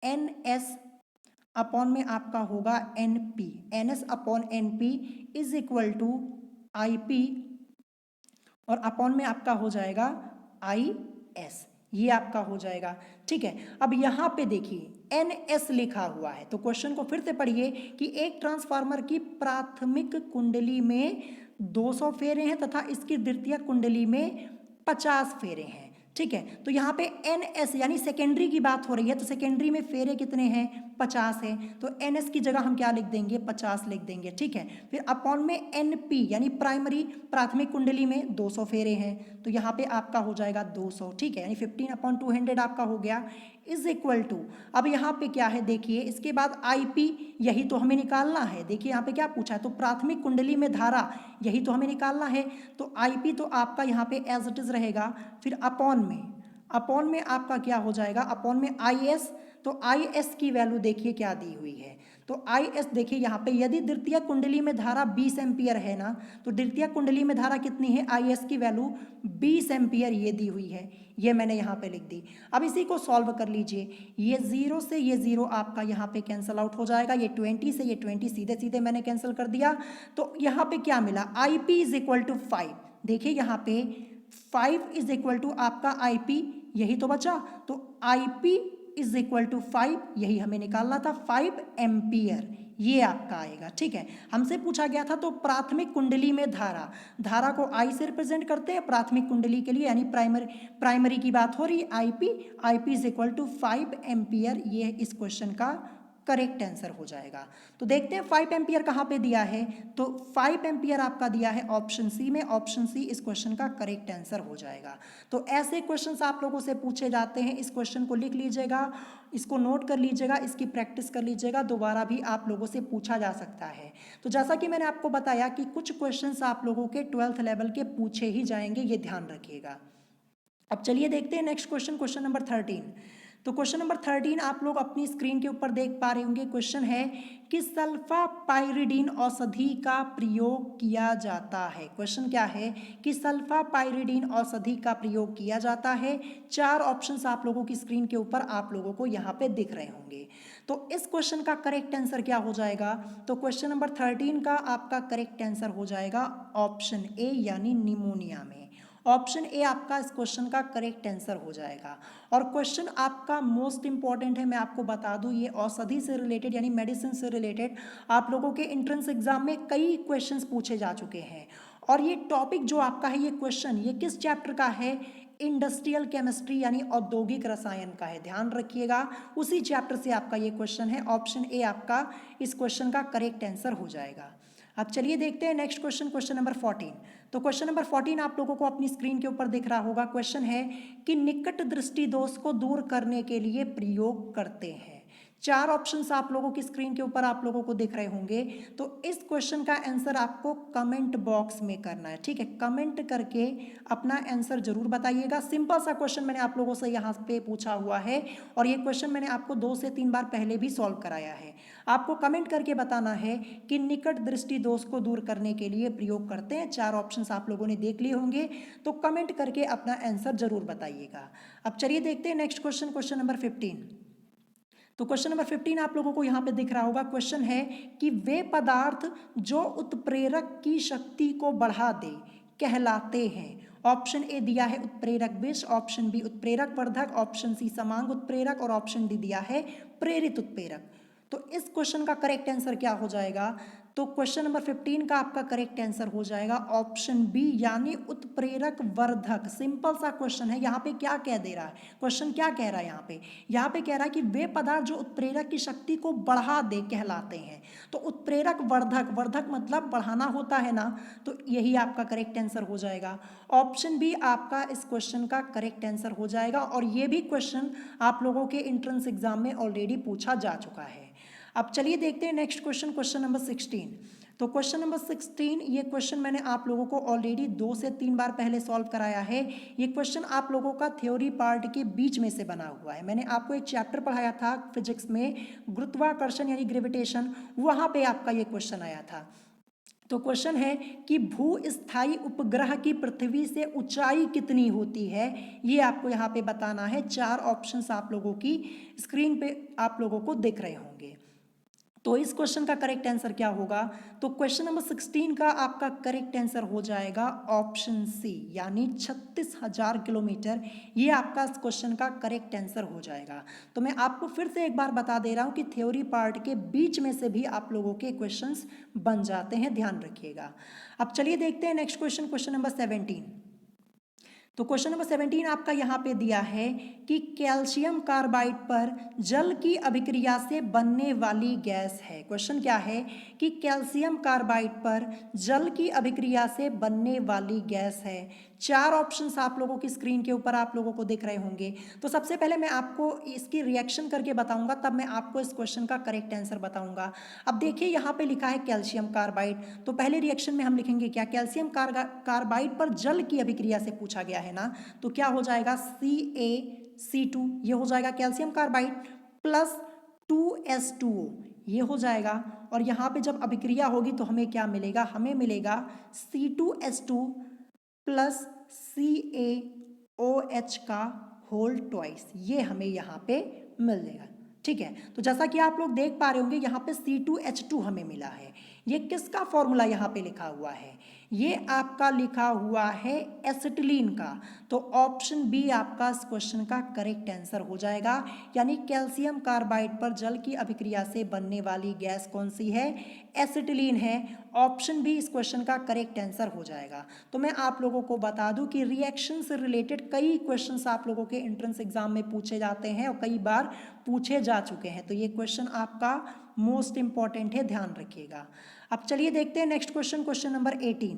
एन एस अपॉन में आपका होगा N P, N S upon N P is equal to I P, और अपॉन में आपका हो जाएगा आई एस, ये आपका हो जाएगा। ठीक है, अब यहाँ पे देखिए एन एस लिखा हुआ है, तो क्वेश्चन को फिर से पढ़िए कि एक ट्रांसफार्मर की प्राथमिक कुंडली में 200 फेरे हैं तथा इसकी द्वितीयक कुंडली में 50 फेरे हैं। ठीक है, तो यहाँ पे एन एस यानी सेकेंडरी की बात हो रही है, तो सेकेंडरी में फेरे कितने हैं, 50 है, तो एन एस की जगह हम क्या लिख देंगे, 50 लिख देंगे। ठीक है, फिर अपॉन में एन पी यानी प्राइमरी, प्राथमिक कुंडली में 200 फेरे हैं, तो यहाँ पे आपका हो जाएगा 200। ठीक है, यानी 15/200 आपका हो गया, इज इक्वल टू, अब यहाँ पे क्या है देखिए, इसके बाद आई पी, यही तो हमें निकालना है। देखिए यहाँ पे क्या पूछा है, तो प्राथमिक कुंडली में धारा, यही तो हमें निकालना है, तो आई पी तो आपका यहाँ पे एज इट इज रहेगा। फिर अपॉन में आपका क्या हो जाएगा, अपॉन में आई एस, तो आई एस की वैल्यू देखिए क्या दी हुई है, तो आई एस देखिए यहाँ पे यदि द्वितीय कुंडली में धारा 20 एम्पियर है ना, तो द्वितीय कुंडली में धारा कितनी है, आई एस की वैल्यू 20 एम्पियर ये दी हुई है, ये मैंने यहाँ पे लिख दी। अब इसी को सॉल्व कर लीजिए, ये 0 से ये 0 आपका यहाँ पे कैंसिल आउट हो जाएगा, ये 20 से ये 20 सीधे सीधे मैंने कैंसिल कर दिया। तो यहाँ पे क्या मिला, I P is equal to 5, देखिए यहाँ पे 5 इज इक्वल टू आपका आई पी, यही तो बचा, तो I P is equal to 5, यही हमें निकालना था, 5 एम्पियर ये आपका आएगा। ठीक है, हमसे पूछा गया था तो प्राथमिक कुंडली में धारा को आई से रिप्रेजेंट करते हैं प्राथमिक कुंडली के लिए, यानी प्राइमरी की बात हो रही है, I P is equal to 5 ampere, ये इस क्वेश्चन का करेक्ट आंसर हो जाएगा। तो देखते हैं 5 एम्पियर कहाँ पे दिया है, तो 5 एम्पियर आपका दिया है ऑप्शन सी में। ऑप्शन सी इस क्वेश्चन का करेक्ट आंसर हो जाएगा। तो ऐसे क्वेश्चंस आप लोगों से पूछे जाते हैं। इस क्वेश्चन को लिख लीजिएगा, इसको नोट कर लीजिएगा, इसकी प्रैक्टिस कर लीजिएगा, दोबारा भी आप लोगों से पूछा जा सकता है। तो जैसा कि मैंने आपको बताया कि कुछ क्वेश्चंस आप लोगों के 12th लेवल के पूछे ही जाएंगे, ये ध्यान रखिएगा। अब चलिए देखते हैं नेक्स्ट क्वेश्चन, क्वेश्चन नंबर 13। तो क्वेश्चन नंबर 13 आप लोग अपनी स्क्रीन के ऊपर देख पा रहे होंगे। क्वेश्चन है कि सल्फापाइरिडिन औषधि का प्रयोग किया जाता है। क्वेश्चन क्या है कि सल्फापाइरिडिन औषधि का प्रयोग किया जाता है। 4 ऑप्शंस आप लोगों की स्क्रीन के ऊपर आप लोगों को यहाँ पे दिख रहे होंगे। तो इस क्वेश्चन का करेक्ट आंसर क्या हो जाएगा, तो क्वेश्चन नंबर 13 का आपका करेक्ट आंसर हो जाएगा ऑप्शन ए यानी निमोनिया में। ऑप्शन ए आपका इस क्वेश्चन का करेक्ट आंसर हो जाएगा। और क्वेश्चन आपका मोस्ट इंपॉर्टेंट है, मैं आपको बता दूं, ये औषधि से रिलेटेड यानी मेडिसिन से रिलेटेड आप लोगों के एंट्रेंस एग्जाम में कई क्वेश्चंस पूछे जा चुके हैं। और ये टॉपिक जो आपका है, ये क्वेश्चन ये किस चैप्टर का है, इंडस्ट्रियल केमिस्ट्री यानी औद्योगिक रसायन का है। ध्यान रखिएगा, उसी चैप्टर से आपका ये क्वेश्चन है। ऑप्शन ए आपका इस क्वेश्चन का करेक्ट आंसर हो जाएगा। अब चलिए देखते हैं नेक्स्ट क्वेश्चन, क्वेश्चन नंबर 14। तो क्वेश्चन नंबर 14 आप लोगों को अपनी स्क्रीन के ऊपर दिख रहा होगा। क्वेश्चन है कि निकट दृष्टि दोष को दूर करने के लिए प्रयोग करते हैं। 4 ऑप्शंस आप लोगों की स्क्रीन के ऊपर आप लोगों को दिख रहे होंगे। तो इस क्वेश्चन का आंसर आपको कमेंट बॉक्स में करना है, ठीक है। कमेंट करके अपना आंसर जरूर बताइएगा। सिंपल सा क्वेश्चन मैंने आप लोगों से यहाँ पे पूछा हुआ है और ये क्वेश्चन मैंने आपको 2 से 3 बार पहले भी सॉल्व कराया है। आपको कमेंट करके बताना है कि निकट दृष्टि दोष को दूर करने के लिए प्रयोग करते हैं। 4 ऑप्शंस आप लोगों ने देख लिए होंगे, तो कमेंट करके अपना आंसर जरूर बताइएगा। अब चलिए देखते हैं नेक्स्ट क्वेश्चन, क्वेश्चन नंबर 15। तो क्वेश्चन नंबर 15 आप लोगों को यहाँ पे दिख रहा होगा। क्वेश्चन है कि वे पदार्थ जो उत्प्रेरक की शक्ति को बढ़ा दे कहलाते हैं। ऑप्शन ए दिया है उत्प्रेरक विष, ऑप्शन बी उत्प्रेरक वर्धक, ऑप्शन सी समांग उत्प्रेरक और ऑप्शन डी दिया है प्रेरित उत्प्रेरक। तो इस क्वेश्चन का करेक्ट आंसर क्या हो जाएगा, तो क्वेश्चन नंबर 15 का आपका करेक्ट आंसर हो जाएगा ऑप्शन बी यानी उत्प्रेरक वर्धक। सिंपल सा क्वेश्चन है। यहाँ पे क्या कह दे रहा है, क्वेश्चन क्या कह रहा है यहाँ पे कह रहा है कि वे पदार्थ जो उत्प्रेरक की शक्ति को बढ़ा दे कहलाते हैं। तो उत्प्रेरक वर्धक, वर्धक मतलब बढ़ाना होता है ना, तो यही आपका करेक्ट आंसर हो जाएगा। ऑप्शन बी आपका इस क्वेश्चन का करेक्ट आंसर हो जाएगा। और ये भी क्वेश्चन आप लोगों के एंट्रेंस एग्जाम में ऑलरेडी पूछा जा चुका है। अब चलिए देखते हैं नेक्स्ट क्वेश्चन, क्वेश्चन नंबर 16। तो क्वेश्चन नंबर 16 ये क्वेश्चन मैंने आप लोगों को ऑलरेडी 2 से 3 बार पहले सॉल्व कराया है। ये क्वेश्चन आप लोगों का थ्योरी पार्ट के बीच में से बना हुआ है। मैंने आपको एक चैप्टर पढ़ाया था फिजिक्स में, गुरुत्वाकर्षण यानी ग्रेविटेशन, वहाँ पे आपका ये क्वेश्चन आया था। तो क्वेश्चन है कि भूस्थायी उपग्रह की पृथ्वी से ऊंचाई कितनी होती है, ये आपको यहाँ पे बताना है। 4 ऑप्शंस आप लोगों की स्क्रीन पे आप लोगों को दिख रहे होंगे। तो इस क्वेश्चन का करेक्ट आंसर क्या होगा, तो क्वेश्चन नंबर 16 का आपका करेक्ट आंसर हो जाएगा ऑप्शन सी यानी 36,000 किलोमीटर। ये आपका इस क्वेश्चन का करेक्ट आंसर हो जाएगा। तो मैं आपको फिर से एक बार बता दे रहा हूँ कि थ्योरी पार्ट के बीच में से भी आप लोगों के क्वेश्चंस बन जाते हैं, ध्यान रखिएगा। अब चलिए देखते हैं नेक्स्ट क्वेश्चन, क्वेश्चन नंबर 17। तो क्वेश्चन नंबर 17 आपका यहाँ पे दिया है कि कैल्शियम कार्बाइड पर जल की अभिक्रिया से बनने वाली गैस है। क्वेश्चन क्या है कि कैल्शियम कार्बाइड पर जल की अभिक्रिया से बनने वाली गैस है। 4 ऑप्शंस आप लोगों की स्क्रीन के ऊपर आप लोगों को दिख रहे होंगे। तो सबसे पहले मैं आपको इसकी रिएक्शन करके बताऊंगा, तब मैं आपको इस क्वेश्चन का करेक्ट आंसर बताऊंगा। अब देखिए यहाँ पे लिखा है कैल्शियम कार्बाइड, तो पहले रिएक्शन में हम लिखेंगे क्या, कैल्शियम कार्बाइड पर जल की अभिक्रिया से पूछा गया है ना, तो क्या हो जाएगा CaC2, ये हो जाएगा कैल्शियम कार्बाइड प्लस 2S2O, ये हो जाएगा। और यहाँ पे जब अभिक्रिया होगी तो हमें क्या मिलेगा, हमें मिलेगा C2H2 प्लस CaOH का होल ट्वाइस, ये हमें यहाँ पे मिल जाएगा। ठीक है, तो जैसा कि आप लोग देख पा रहे होंगे यहाँ पे C2H2 हमें मिला है, ये किसका फॉर्मूला यहाँ पे लिखा हुआ है? ये आपका लिखा हुआ है एसिटिलीन का। तो ऑप्शन बी आपका इस क्वेश्चन का करेक्ट आंसर हो जाएगा, यानी कैल्शियम कार्बाइड पर जल की अभिक्रिया से बनने वाली गैस कौन सी है? एसिटिलीन है। ऑप्शन बी इस क्वेश्चन का करेक्ट आंसर हो जाएगा। तो मैं आप लोगों को बता दूं कि रिएक्शन से रिलेटेड कई क्वेश्चंस आप लोगों के एंट्रेंस एग्जाम में पूछे जाते हैं और कई बार पूछे जा चुके हैं, तो ये क्वेश्चन आपका मोस्ट इंपॉर्टेंट है, ध्यान रखिएगा। अब चलिए देखते हैं नेक्स्ट क्वेश्चन, क्वेश्चन नंबर 18।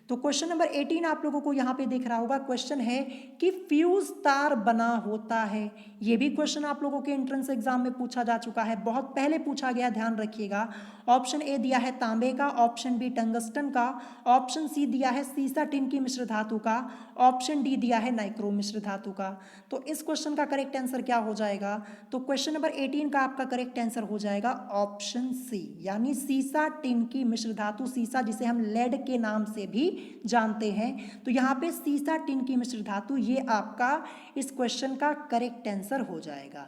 तो क्वेश्चन नंबर 18 आप लोगों को यहाँ पे दिख रहा होगा। क्वेश्चन है कि फ्यूज तार बना होता है। ये भी क्वेश्चन आप लोगों के एंट्रेंस एग्जाम में पूछा जा चुका है, बहुत पहले पूछा गया, ध्यान रखिएगा। ऑप्शन ए दिया है तांबे का, ऑप्शन बी टंगस्टन का, ऑप्शन सी दिया है सीसा टिन की मिश्र धातु का, ऑप्शन डी दिया है नाइक्रोम मिश्र धातु का। तो इस क्वेश्चन का करेक्ट आंसर क्या हो जाएगा? तो क्वेश्चन नंबर 18 का आपका करेक्ट आंसर हो जाएगा ऑप्शन सी, यानी सीसा टिन की मिश्र धातु, सीसा जिसे हम लेड के नाम से भी जानते हैं। तो यहाँ पे सीसा टिन की मिश्र धातु, ये आपका इस क्वेश्चन का करेक्ट आंसर हो जाएगा।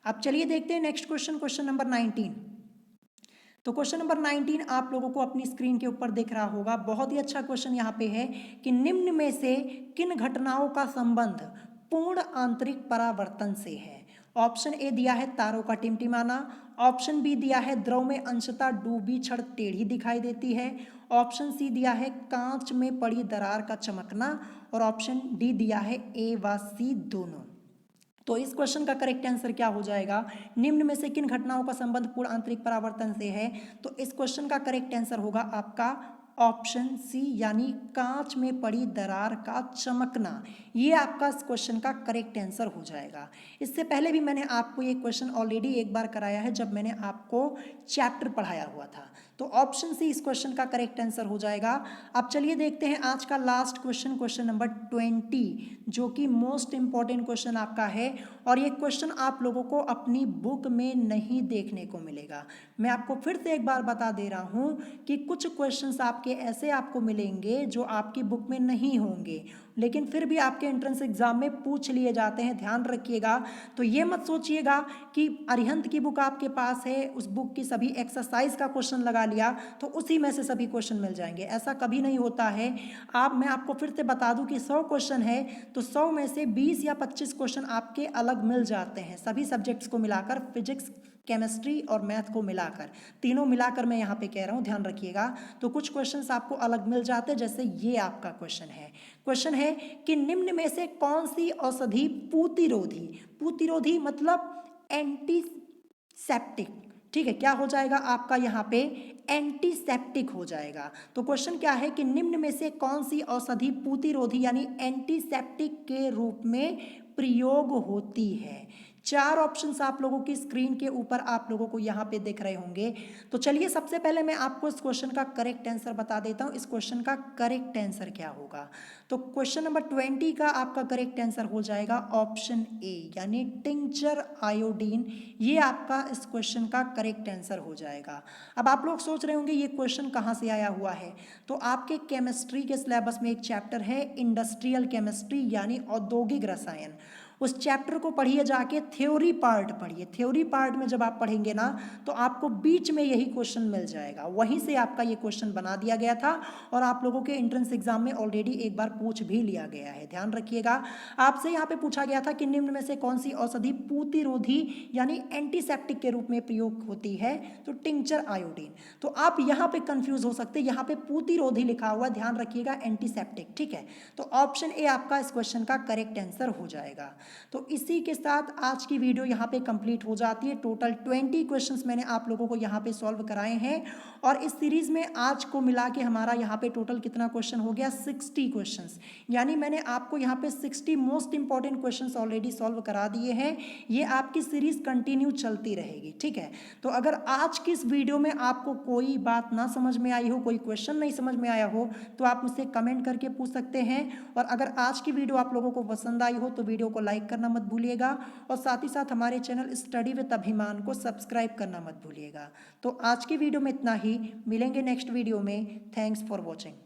अब चलिए देखते हैं नेक्स्ट क्वेश्चन, क्वेश्चन नंबर 19। तो क्वेश्चन नंबर 19 आप लोगों को अपनी स्क्रीन के ऊपर दिख रहा होगा। बहुत ही अच्छा क्वेश्चन यहाँ पे है कि निम्न में से किन घटनाओं का संबंध पूर्ण आंतरिक परावर्तन से है? ऑप्शन ए दिया है तारों का टिमटिमाना, ऑप्शन बी दिया है द्रव में अंशतः डूबी छड़ टेढ़ी दिखाई देती है, ऑप्शन सी दिया है कांच में पड़ी दरार का चमकना, और ऑप्शन डी दिया है ए व सी दोनों। तो इस क्वेश्चन का करेक्ट आंसर क्या हो जाएगा? निम्न में से किन घटनाओं का संबंध पूर्ण आंतरिक परावर्तन से है? तो इस क्वेश्चन का करेक्ट आंसर होगा आपका ऑप्शन सी, यानी कांच में पड़ी दरार का चमकना। ये आपका इस क्वेश्चन का करेक्ट आंसर हो जाएगा। इससे पहले भी मैंने आपको ये क्वेश्चन ऑलरेडी एक बार कराया है, जब मैंने आपको चैप्टर पढ़ाया हुआ था। तो ऑप्शन सी इस क्वेश्चन का करेक्ट आंसर हो जाएगा। अब चलिए देखते हैं आज का लास्ट क्वेश्चन, क्वेश्चन नंबर 20, जो कि मोस्ट इंपॉर्टेंट क्वेश्चन आपका है। और ये क्वेश्चन आप लोगों को अपनी बुक में नहीं देखने को मिलेगा। मैं आपको फिर से एक बार बता दे रहा हूँ कि कुछ क्वेश्चंस आपके ऐसे आपको मिलेंगे जो आपकी बुक में नहीं होंगे, लेकिन फिर भी आपके एंट्रेंस एग्जाम में पूछ लिए जाते हैं, ध्यान रखिएगा। तो ये मत सोचिएगा कि अरिहंत की बुक आपके पास है, उस बुक की सभी एक्सरसाइज का क्वेश्चन लगा लिया तो उसी में से सभी क्वेश्चन मिल जाएंगे, ऐसा कभी नहीं होता है। मैं आपको फिर से बता दूं कि 100 क्वेश्चन है तो 100 में से 20 या 25 क्वेश्चन आपके अलग मिल जाते हैं, सभी सब्जेक्ट्स को मिलाकर, फिजिक्स, केमिस्ट्री और मैथ को मिलाकर, तीनों मिलाकर मैं यहाँ पे कह रहा हूँ, ध्यान रखिएगा। तो कुछ क्वेश्चंस आपको अलग मिल जाते हैं, जैसे ये आपका क्वेश्चन है कि निम्न में से कौन सी औषधि पूतिरोधी, पूतिरोधी मतलब एंटीसेप्टिक, ठीक है, क्या हो जाएगा आपका यहाँ पे? एंटीसेप्टिक हो जाएगा। तो क्वेश्चन क्या है कि निम्न में से कौन सी औषधि पूतिरोधी यानी एंटीसेप्टिक के रूप में प्रयोग होती है? 4 ऑप्शंस आप लोगों की स्क्रीन के ऊपर आप लोगों को यहाँ पे दिख रहे होंगे। तो चलिए सबसे पहले मैं आपको इस क्वेश्चन का करेक्ट आंसर बता देता हूँ। इस क्वेश्चन का करेक्ट आंसर क्या होगा? तो क्वेश्चन नंबर 20 का आपका करेक्ट आंसर हो जाएगा ऑप्शन ए, यानी टिंचर आयोडीन। ये आपका इस क्वेश्चन का करेक्ट आंसर हो जाएगा। अब आप लोग सोच रहे होंगे ये क्वेश्चन कहाँ से आया हुआ है? तो आपके केमिस्ट्री के सिलेबस में एक चैप्टर है इंडस्ट्रियल केमिस्ट्री, यानी औद्योगिक रसायन। उस चैप्टर को पढ़िए, जाके थ्योरी पार्ट पढ़िए। थ्योरी पार्ट में जब आप पढ़ेंगे ना तो आपको बीच में यही क्वेश्चन मिल जाएगा, वहीं से आपका ये क्वेश्चन बना दिया गया था और आप लोगों के एंट्रेंस एग्जाम में ऑलरेडी एक बार पूछ भी लिया गया है, ध्यान रखिएगा। आपसे यहाँ पे पूछा गया था कि निम्न में से कौन सी औषधि पूतिरोधी यानी एंटीसेप्टिक के रूप में प्रयोग होती है? तो टिंचर आयोडीन। तो आप यहाँ पे कंफ्यूज हो सकते हैं, यहाँ पे पूतिरोधी लिखा हुआ, ध्यान रखिएगा एंटीसेप्टिक, ठीक है। तो ऑप्शन ए आपका इस क्वेश्चन का करेक्ट आंसर हो जाएगा। तो इसी के साथ आज की वीडियो यहाँ पे कंप्लीट हो जाती है। टोटल 20 क्वेश्चंस मैंने आप लोगों को यहाँ पे सॉल्व कराए हैं और इस सीरीज में आज को मिला के हमारा यहाँ पे टोटल कितना क्वेश्चन हो गया? 60 क्वेश्चंस, यानी मैंने आपको यहाँ पे 60 most important questions already solve करा दिए हैं। ये आपकी सीरीज कंटिन्यू चलती रहेगी, ठीक है। तो अगर आज की इस वीडियो में आपको कोई बात ना समझ में आई हो, कोई क्वेश्चन नहीं समझ में आया हो, तो आप मुझसे कमेंट करके पूछ सकते हैं। और अगर आज की वीडियो आप लोगों को पसंद आई हो तो वीडियो को लाइक करना मत भूलिएगा और साथ ही साथ हमारे चैनल स्टडी विद अभिमान को सब्सक्राइब करना मत भूलिएगा। तो आज की वीडियो में इतना ही, मिलेंगे नेक्स्ट वीडियो में। Thanks for watching.